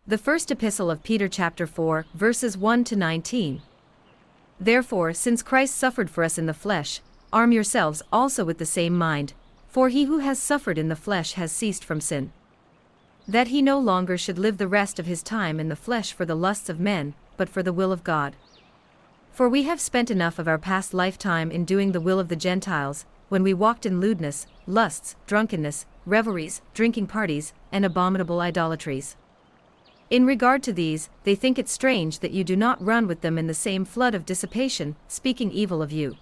The first epistle of Peter chapter 4, verses 1 to 19. Therefore, since Christ suffered for us in the flesh, arm yourselves also with the same mind, for he who has suffered in the flesh has ceased from sin, that he no longer should live the rest of his time in the flesh for the lusts of men, but for the will of God. For we have spent enough of our past lifetime in doing the will of the Gentiles, when we walked in lewdness, lusts, drunkenness, revelries, drinking parties, and abominable idolatries. In regard to these, they think it strange that you do not run with them in the same flood of dissipation, speaking evil of you.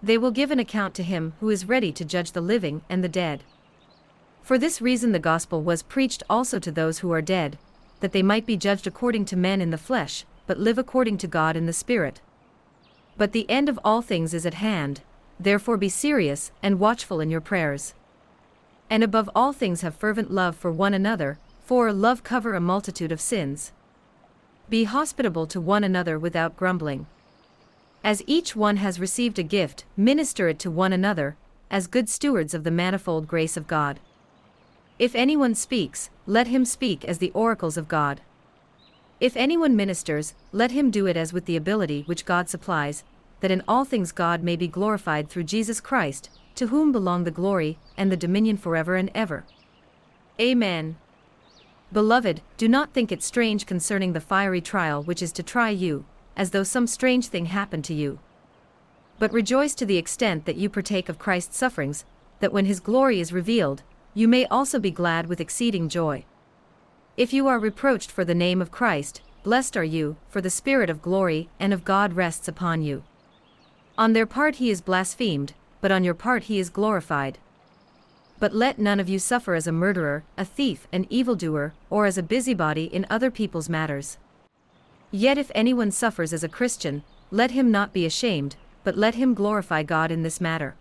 They will give an account to him who is ready to judge the living and the dead. For this reason the gospel was preached also to those who are dead, that they might be judged according to men in the flesh, but live according to God in the Spirit. But the end of all things is at hand, therefore be serious and watchful in your prayers. And above all things have fervent love for one another, for love covers a multitude of sins. Be hospitable to one another without grumbling. As each one has received a gift, minister it to one another, as good stewards of the manifold grace of God. If anyone speaks, let him speak as the oracles of God. If anyone ministers, let him do it as with the ability which God supplies, that in all things God may be glorified through Jesus Christ, to whom belong the glory and the dominion forever and ever. Amen. Beloved, do not think it strange concerning the fiery trial which is to try you, as though some strange thing happened to you. But rejoice to the extent that you partake of Christ's sufferings, that when his glory is revealed, you may also be glad with exceeding joy. If you are reproached for the name of Christ, blessed are you, for the Spirit of glory and of God rests upon you. On their part he is blasphemed, but on your part he is glorified. But let none of you suffer as a murderer, a thief, an evildoer, or as a busybody in other people's matters. Yet if anyone suffers as a Christian, let him not be ashamed, but let him glorify God in this matter.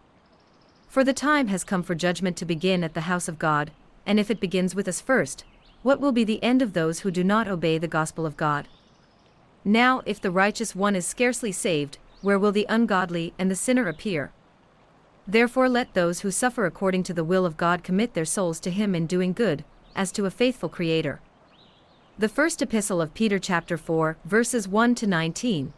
For the time has come for judgment to begin at the house of God, and if it begins with us first, what will be the end of those who do not obey the gospel of God? Now if the righteous one is scarcely saved, where will the ungodly and the sinner appear? Therefore let those who suffer according to the will of God commit their souls to him in doing good, as to a faithful Creator. The first epistle of Peter chapter 4, verses 1 to 19.